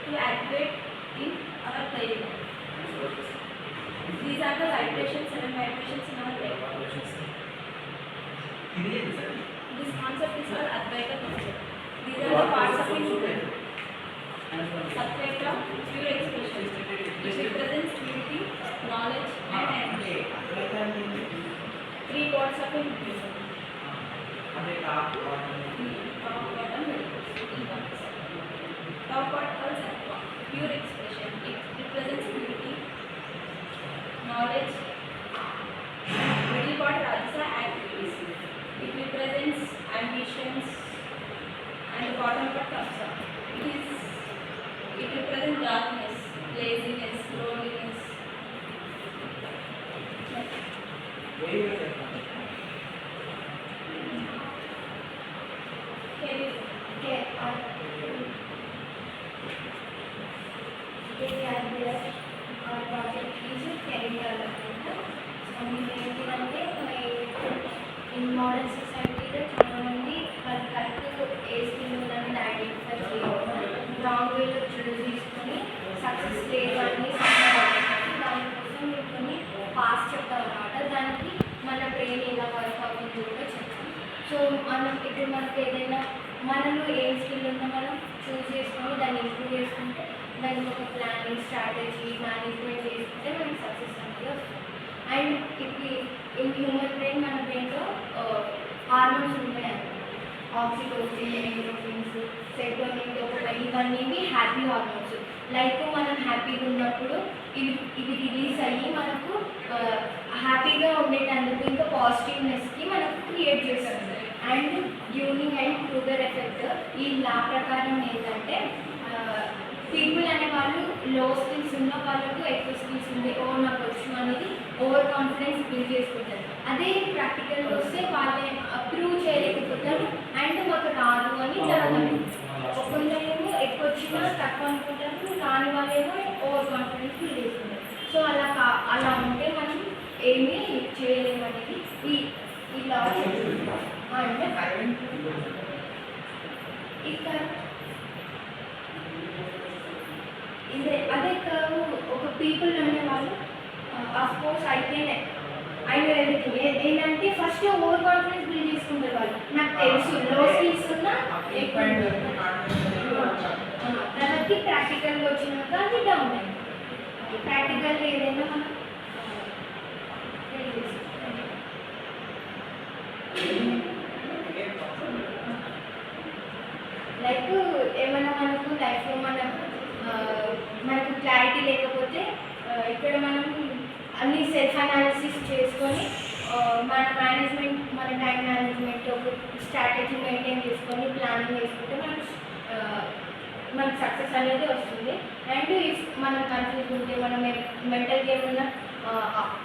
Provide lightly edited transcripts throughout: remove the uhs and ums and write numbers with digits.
to activate in our daily life. These are the vibrations, 7 vibrations in our brain. This concept is called Advaita concept. These are the parts of it. Advaita, pure expression. It represents purity, knowledge, and energy. 3 parts of it. Top, bottom, middle. Top part calls Sattva, pure expression. It represents purity, knowledge. Middle part Rajasa, activities. It represents ambitions, and the bottom part Tamsa. It represents darkness, laziness, loneliness. In modern society, చాలా మంది వాళ్ళ correct ఏ skill ఉందని identify చేయకుండా wrong వేలో చూస్ తీసుకొని success లేదు అని దానికోసం మీరు కొన్ని పాస్ చెప్తాం అన్నమాట. దానికి మన బ్రెయిన్ ఎలా వర్క్ అవుతుంది కూడా చెప్తాం. సో ఇప్పుడు మనకి ఏదైనా మనలో ఏం స్కిల్ ఉందో మనం చూస్ చేసుకొని దాన్ని ఇంప్రూవ్ చేసుకుంటే దానికి ఒక ప్లానింగ్ స్ట్రాటజీ మేనేజ్మెంట్ చేసుకుంటే మనకి సక్సెస్ అనేది వస్తుంది. అండ్ ఇప్పుడు ఇన్ హ్యూమన్ బ్రెయిన్ మన బ్రెయిన్లో హార్మోన్స్ ఉంటాయి అన్నమాట. ఆక్సిటోసిన్, ఎండోర్ఫిన్స్, సెరోటోనిన్, డోపమైన్ ఇవన్నీ హ్యాపీ హార్మోన్స్. లైక్ మనం హ్యాపీగా ఉన్నప్పుడు ఇవి రిలీజ్ అయ్యి మనకు హ్యాపీగా ఉండేటందుకు ఇంకా పాజిటివ్నెస్కి మనకు క్రియేట్ చేస్తుంది. అండ్ డ్యూనింగ్ అండ్ ట్రూగర్ ఎఫెక్ట్ ఈ లా ప్రకారం ఏంటంటే పీపుల్ అనే వాళ్ళు లో స్కిల్స్ ఉన్న వాళ్ళకు ఎక్కువ స్కిల్స్ ఉంది, నాకు వచ్చు అనేది ఓవర్ కాన్ఫిడెన్స్ బిల్డ్ చేసుకుంటారు. అదే ప్రాక్టికల్గా వస్తే వాళ్ళే ప్రూవ్ చేయలేకపోతారు అండ్ మాకు రాదు అని జరగదు. కొందరేమో ఎక్కువ వచ్చినా తక్కువ అనుకుంటారు, రాని వాళ్ళేమో ఓవర్ కాన్ఫిడెన్స్ బిల్డ్ చేసుకుంటారు. సో అలా ఉంటే మనం ఏమీ చేయలేము అనేది ఇలా అంటే ఇక్కడ అదే కాదు ఒక పీపుల్ అనే వాళ్ళు అఫ్కోర్స్ అయిన ఎవ్రీథింగ్ ఏంటంటే ఫస్ట్ ఓవర్ కాన్ఫిడెన్స్ బిల్డ్ చేసుకుంటారు. వాళ్ళు నాకు తెలుసు లో స్కిల్స్ ఉన్నా తర్వాత ప్రాక్టికల్గా వచ్చినాక అది డౌన్ అయింది. ప్రాక్టికల్గా ఏదైనా మనం లైక్ ఏమైనా మనకు లైఫ్లో మనకు క్లారిటీ లేకపోతే ఇక్కడ మనం అన్ని సెల్ఫ్ అనాలిసిస్ చేసుకొని మన మేనేజ్మెంట్ మన టైం మేనేజ్మెంట్ ఒక స్ట్రాటజీ మెయింటైన్ చేసుకొని ప్లానింగ్ చేసుకుంటే మనకు సక్సెస్ అనేది వస్తుంది. అండ్ ఇఫ్ మనం కన్ఫ్యూజ్ ఉంటే మనం మెంటల్గా ఏమన్నా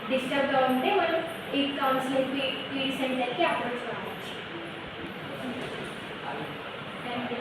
డిస్టర్బ్గా ఉంటే మనం ఈ కౌన్సిలింగ్ పీడీ సెంటర్కి అప్రోచ్ కావచ్చు. Thank you.